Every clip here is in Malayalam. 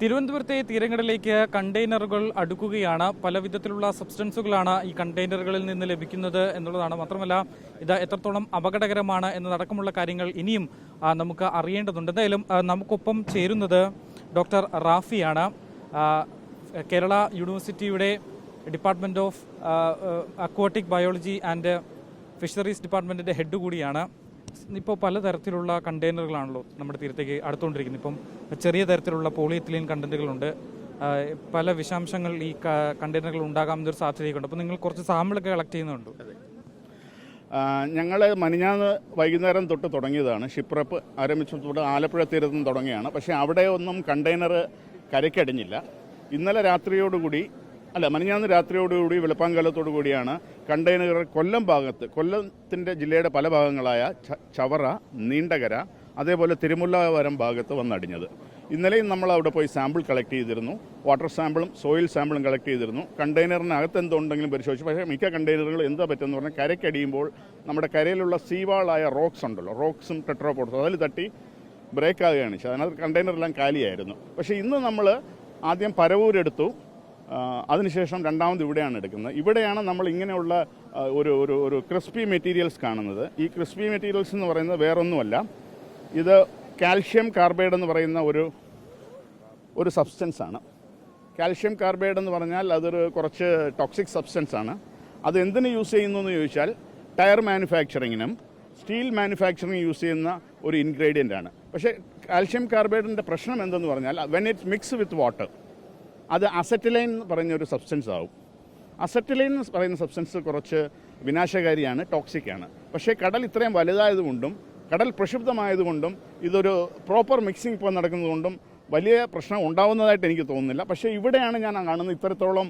തിരുവനന്തപുരത്തെ തീരങ്ങളിലേക്ക് കണ്ടെയ്നറുകൾ അടുക്കുകയാണ്. പല വിധത്തിലുള്ള സബ്സ്റ്റൻസുകളാണ് ഈ കണ്ടെയ്നറുകളിൽ നിന്ന് ലഭിക്കുന്നത് എന്നുള്ളതാണ്. മാത്രമല്ല ഇത് എത്രത്തോളം അപകടകരമാണ് എന്നതടക്കമുള്ള കാര്യങ്ങൾ ഇനിയും നമുക്ക് അറിയേണ്ടതുണ്ട്. എന്തായാലും നമുക്കൊപ്പം ചേരുന്നത് ഡോക്ടർ റാഫിയാണ്. കേരള യൂണിവേഴ്സിറ്റിയുടെ department of aquatic biology and fisheries ഡിപ്പാർട്ട്മെൻറ്റിൻ്റെ ഹെഡ് കൂടിയാണ്. ഇപ്പോൾ പലതരത്തിലുള്ള കണ്ടെയ്നറുകളാണല്ലോ നമ്മുടെ തീരത്തേക്ക് അടുത്തുകൊണ്ടിരിക്കുന്നത്. ഇപ്പം ചെറിയ തരത്തിലുള്ള പോളിയെത്തിലീൻ കണ്ടന്റുകളുണ്ട്. പല വിഷാംശങ്ങൾ ഈ കണ്ടെയ്നറുകൾ ഉണ്ടാകാമെന്നൊരു സാധ്യതയുണ്ട്. അപ്പോൾ നിങ്ങൾ കുറച്ച് സാമ്പിളൊക്കെ കളക്ട് ചെയ്യുന്നുണ്ട്. ഞങ്ങൾ മിനിഞ്ഞാന്ന് വൈകുന്നേരം തൊട്ട് തുടങ്ങിയതാണ്. ഷിപ്പ്രപ്പ് ആരംഭിച്ചതോടെ ആലപ്പുഴ തീരത്ത് നിന്ന് തുടങ്ങിയാണ്. പക്ഷേ അവിടെ ഒന്നും കണ്ടെയ്നർ കരയ്ക്കടിഞ്ഞില്ല. ഇന്നലെ രാത്രിയോടുകൂടി മിനിഞ്ഞാന്ന് രാത്രിയോടുകൂടി വെളുപ്പാങ്കാലത്തോടു കൂടിയാണ് കണ്ടെയ്നറുകൾ കൊല്ലം ഭാഗത്ത്, കൊല്ലത്തിൻ്റെ ജില്ലയുടെ പല ഭാഗങ്ങളായ ചവറ, നീണ്ടകര, അതേപോലെ തിരുമുല്ലവരം ഭാഗത്ത് വന്നടിഞ്ഞത്. ഇന്നലെയും നമ്മൾ അവിടെ പോയി സാമ്പിൾ കളക്ട് ചെയ്തിരുന്നു. വാട്ടർ സാമ്പിളും സോയിൽ സാമ്പിളും കളക്ട് ചെയ്തിരുന്നു. കണ്ടെയ്നറിനകത്ത് എന്തുണ്ടെങ്കിലും പരിശോധിച്ചു. പക്ഷേ മിക്ക കണ്ടെയ്നറുകൾ എന്താ പറ്റുമെന്ന് പറഞ്ഞാൽ കരയ്ക്കടിയുമ്പോൾ നമ്മുടെ കരയിലുള്ള സീവാളായ റോക്സ് ഉണ്ടല്ലോ, റോക്സും ടെട്രോപോഡ്സും അതിൽ തട്ടി ബ്രേക്ക് ആകുകയാണ് ചെയ്തത്. അതിനകത്ത് കണ്ടെയ്നറെല്ലാം കാലിയായിരുന്നു. പക്ഷേ ഇന്ന് നമ്മൾ ആദ്യം പരവൂരെടുത്തു, അതിനുശേഷം രണ്ടാമത് ഇവിടെയാണ് എടുക്കുന്നത്. ഇവിടെയാണ് നമ്മൾ ഇങ്ങനെയുള്ള ഒരു ഒരു ഒരു ക്രിസ്പി മെറ്റീരിയൽസ് കാണുന്നത്. ഈ ക്രിസ്പി മെറ്റീരിയൽസ് എന്ന് പറയുന്നത് വേറൊന്നുമല്ല, ഇത് കാൽഷ്യം കാർബൈഡ് എന്ന് പറയുന്ന ഒരു സബ്സ്റ്റൻസ് ആണ്. കാൽഷ്യം കാർബൈഡ് എന്ന് പറഞ്ഞാൽ അതൊരു കുറച്ച് ടോക്സിക് സബ്സ്റ്റൻസ് ആണ്. അത് എന്തിനു യൂസ് ചെയ്യുന്നു എന്ന് ചോദിച്ചാൽ ടയർ മാനുഫാക്ചറിങ്ങിനും സ്റ്റീൽ മാനുഫാക്ചറിങ് യൂസ് ചെയ്യുന്ന ഒരു ഇൻഗ്രീഡിയൻ്റ് ആണ്. പക്ഷേ കാൽഷ്യം കാർബൈഡിൻ്റെ പ്രശ്നം എന്തെന്ന് പറഞ്ഞാൽ when it's mix with water അത് അസറ്റിലൈൻ എന്ന് പറയുന്ന ഒരു സബ്സ്റ്റൻസ് ആവും. അസറ്റിലൈൻ എന്ന് പറയുന്ന സബ്സ്റ്റൻസ് കുറച്ച് വിനാശകാരിയാണ്, ടോക്സിക്കാണ്. പക്ഷേ കടൽ ഇത്രയും വലുതായതുകൊണ്ടും കടൽ പ്രക്ഷുബ്ധമായതുകൊണ്ടും ഇതൊരു പ്രോപ്പർ മിക്സിംഗ് ഇപ്പോൾ നടക്കുന്നതുകൊണ്ടും വലിയ പ്രശ്നം ഉണ്ടാവുന്നതായിട്ട് എനിക്ക് തോന്നുന്നില്ല. പക്ഷേ ഇവിടെയാണ് ഞാൻ കാണുന്നത് ഇത്തരത്തോളം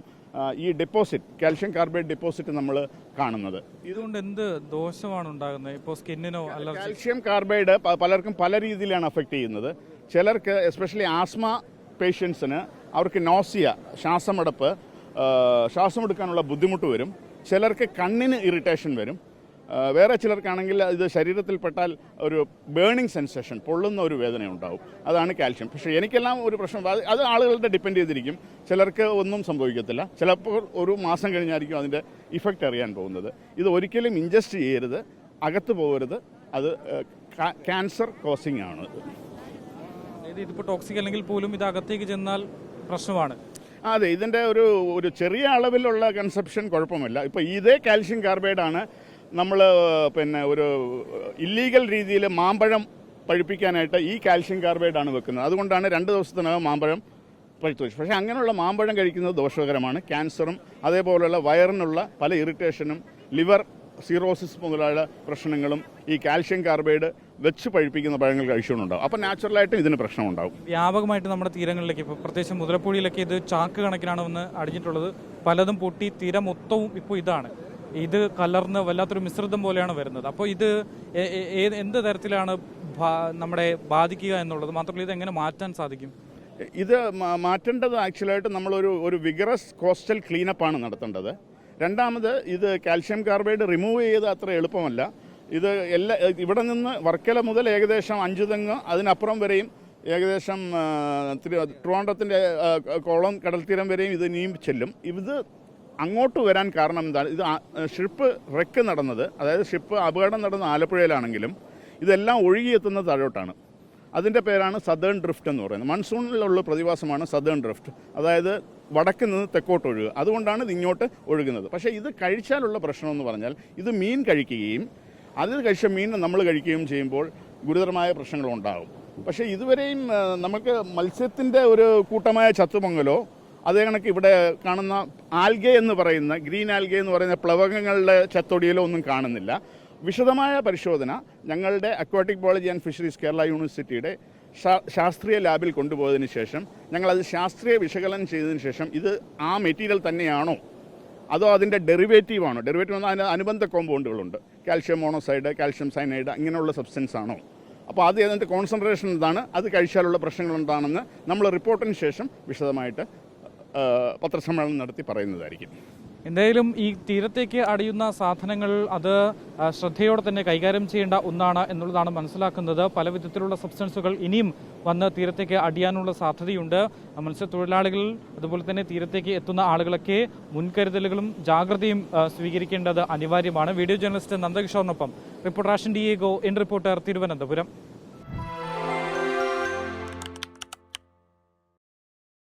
ഈ ഡെപ്പോസിറ്റ്, കാൽഷ്യം കാർബൈഡ് ഡെപ്പോസിറ്റ് നമ്മൾ കാണുന്നത്. ഇതുകൊണ്ട് എന്ത് ദോഷമാണ് ഉണ്ടാകുന്നത്? ഇപ്പോൾ സ്കിന്നിനോ അല്ല, കാൽഷ്യം കാർബൈഡ് പലർക്കും പല രീതിയിലാണ് അഫക്റ്റ് ചെയ്യുന്നത്. ചിലർക്ക് എസ്പെഷ്യലി ആസ്മ പേഷ്യൻസിന് അവർക്ക് നോസിയ, ശ്വാസമെടുക്കാനുള്ള ബുദ്ധിമുട്ട് വരും. ചിലർക്ക് കണ്ണിന് ഇറിറ്റേഷൻ വരും. വേറെ ചിലർക്കാണെങ്കിൽ ഇത് ശരീരത്തിൽപ്പെട്ടാൽ ഒരു ബേണിംഗ് സെൻസേഷൻ, പൊള്ളുന്ന ഒരു വേദന ഉണ്ടാവും. അതാണ് കാൽഷ്യം. പക്ഷേ എനിക്കെല്ലാം ഒരു പ്രശ്നം, അത് ആളുകളുടെ ഡിപ്പെൻഡ് ചെയ്തിരിക്കും. ചിലർക്ക് ഒന്നും സംഭവിക്കത്തില്ല. ചിലപ്പോൾ ഒരു മാസം കഴിഞ്ഞായിരിക്കും അതിൻ്റെ ഇഫക്റ്റ് അറിയാൻ പോകുന്നത്. ഇത് ഒരിക്കലും ഇൻജസ്റ്റ് ചെയ്യരുത്, അകത്ത് പോകരുത്. അത് ക്യാൻസർ കോസിംഗ് ആണ്. ഇതിപ്പോൾ ടോക്സിക് അല്ലെങ്കിൽ പോലും ഇത് അകത്തേക്ക് ചെന്നാൽ പ്രശ്നമാണ്. അതെ, ഇതിൻ്റെ ഒരു ചെറിയ അളവിലുള്ള കൺസപ്ഷൻ കുഴപ്പമില്ല. ഇപ്പോൾ ഇതേ കാൽഷ്യം കാർബൈഡാണ് നമ്മൾ ഒരു ഇല്ലീഗൽ രീതിയിൽ മാമ്പഴം പഴുപ്പിക്കാനായിട്ട് ഈ കാൽഷ്യം കാർബൈഡാണ് വെക്കുന്നത്. അതുകൊണ്ടാണ് 2 ദിവസത്തിനകം മാമ്പഴം പഴുത്തു വെച്ചു. പക്ഷേ അങ്ങനെയുള്ള മാമ്പഴം കഴിക്കുന്നത് ദോഷകരമാണ്. ക്യാൻസറും അതേപോലെയുള്ള വയറിനുള്ള പല ഇറിറ്റേഷനും ലിവർ സിറോസിസ് മുതലായ പ്രശ്നങ്ങളും ഈ കാൽഷ്യം കാർബൈഡ് വെച്ച് പഴിപ്പിക്കുന്ന പഴങ്ങൾ കഴിച്ചുകൊണ്ടുണ്ടാകും. അപ്പോൾ നാച്ചുറലായിട്ടും ഇതിന് പ്രശ്നമുണ്ടാകും. വ്യാപകമായിട്ട് നമ്മുടെ തീരങ്ങളിലേക്ക്, ഇപ്പോൾ പ്രത്യേകിച്ച് മുതലപ്പുഴയിലൊക്കെ ഇത് ചാക്ക് കണക്കിനാണ് വന്ന് അടിഞ്ഞിട്ടുള്ളത്. പലതും പൊട്ടി തീരം മൊത്തവും ഇപ്പോൾ ഇതാണ്. ഇത് കലർന്ന് വല്ലാത്തൊരു മിശ്രിതം പോലെയാണ് വരുന്നത്. അപ്പോൾ ഇത് എന്ത് തരത്തിലാണ് നമ്മളെ ബാധിക്കുക എന്നുള്ളത്, മാത്രമല്ല ഇത് എങ്ങനെ മാറ്റാൻ സാധിക്കും? ഇത് മാറ്റേണ്ടത് ആക്ച്വലായിട്ട് നമ്മളൊരു വിഗറസ് കോസ്റ്റൽ ക്ലീനപ്പാണ് നടത്തേണ്ടത്. രണ്ടാമത് ഇത് കാൽഷ്യം കാർബൈഡ് റിമൂവ് ചെയ്ത് അത്ര എളുപ്പമല്ല. ഇത് ഇവിടെ നിന്ന് വർക്കല മുതൽ ഏകദേശം 5 തെങ്ങ് അതിനപ്പുറം വരെയും ഏകദേശം ട്രിവാൻഡ്രത്തിൻ്റെ കോളം കടൽത്തീരം വരെയും ഇത് ഇനിയും ചെല്ലും. ഇത് അങ്ങോട്ട് വരാൻ കാരണം എന്താണ്? ഇത് ഷിപ്പ് റെക്ക് നടന്നത്, അതായത് ഷിപ്പ് അപകടം നടന്ന ആലപ്പുഴയിലാണെങ്കിലും ഇതെല്ലാം ഒഴുകിയെത്തുന്നത് താഴോട്ടാണ്. അതിൻ്റെ പേരാണ് സദേൺ ഡ്രിഫ്റ്റ് എന്ന് പറയുന്നത്. മൺസൂണിലുള്ള പ്രതിഭാസമാണ് സദേൺ ഡ്രിഫ്റ്റ്, അതായത് വടക്ക് നിന്ന് തെക്കോട്ട് ഒഴുകുക. അതുകൊണ്ടാണ് ഇത് ഇങ്ങോട്ട് ഒഴുകുന്നത്. പക്ഷേ ഇത് കഴിച്ചാലുള്ള പ്രശ്നമെന്ന് പറഞ്ഞാൽ ഇത് മീൻ കഴിക്കുകയും അതിൽ കഴിച്ച മീൻ നമ്മൾ കഴിക്കുകയും ചെയ്യുമ്പോൾ ഗുരുതരമായ പ്രശ്നങ്ങളുണ്ടാകും. പക്ഷേ ഇതുവരെയും നമുക്ക് മത്സ്യത്തിൻ്റെ ഒരു കൂട്ടമായ ചത്തുപൊങ്ങലോ അതേ കണക്ക് ഇവിടെ കാണുന്ന ആൽഗെ എന്ന് പറയുന്ന ഗ്രീൻ ആൽഗെ എന്ന് പറയുന്ന പ്ലവകങ്ങളുടെ ചത്തൊടിയിലോ ഒന്നും കാണുന്നില്ല. വിശദമായ പരിശോധന ഞങ്ങളുടെ aquatic biology and fisheries Kerala യൂണിവേഴ്സിറ്റിയുടെ ശാസ്ത്രീയ ലാബിൽ കൊണ്ടുപോയതിന് ശേഷം ഞങ്ങളത് ശാസ്ത്രീയ വിശകലനം ചെയ്തതിന് ശേഷം ഇത് ആ മെറ്റീരിയൽ തന്നെയാണോ അതോ അതിൻ്റെ ഡെറിവേറ്റീവ് ആണോ, ഡെറിവേറ്റീവ് എന്നാൽ അതിന് അനുബന്ധ കോമ്പൗണ്ടുകളുണ്ട്, കാൽഷ്യം മോണോസൈഡ്, കാൽഷ്യം സയനൈഡ്, ഇങ്ങനെയുള്ള സബ്സ്റ്റൻസ് ആണോ, അപ്പോൾ അത് അതിൻ്റെ കോൺസെൻട്രേഷൻ എന്താണ്, അത് കഴിച്ചാലുള്ള പ്രശ്നങ്ങൾ എന്താണെന്ന് നമ്മൾ റിപ്പോർട്ടിന് ശേഷം വിശദമായിട്ട് പത്രസമ്മേളനം നടത്തി പറയുന്നതായിരിക്കും. എന്തായാലും ഈ തീരത്തേക്ക് അടിയുന്ന സാധനങ്ങൾ അത് ശ്രദ്ധയോടെ തന്നെ കൈകാര്യം ചെയ്യേണ്ട ഒന്നാണ് എന്നുള്ളതാണ് മനസ്സിലാക്കുന്നത്. പല വിധത്തിലുള്ള സബ്സ്റ്റൻസുകൾ ഇനിയും വന്ന് തീരത്തേക്ക് അടിയാനുള്ള സാധ്യതയുണ്ട്. മത്സ്യത്തൊഴിലാളികൾ അതുപോലെ തന്നെ തീരത്തേക്ക് എത്തുന്ന ആളുകളൊക്കെ മുൻകരുതലുകളും ജാഗ്രതയും സ്വീകരിക്കേണ്ടത് അനിവാര്യമാണ്. വീഡിയോ ജേർണലിസ്റ്റ് നന്ദകിഷോറിനൊപ്പം reporter Ashan Diego, in Reporter, Thiruvananthapuram.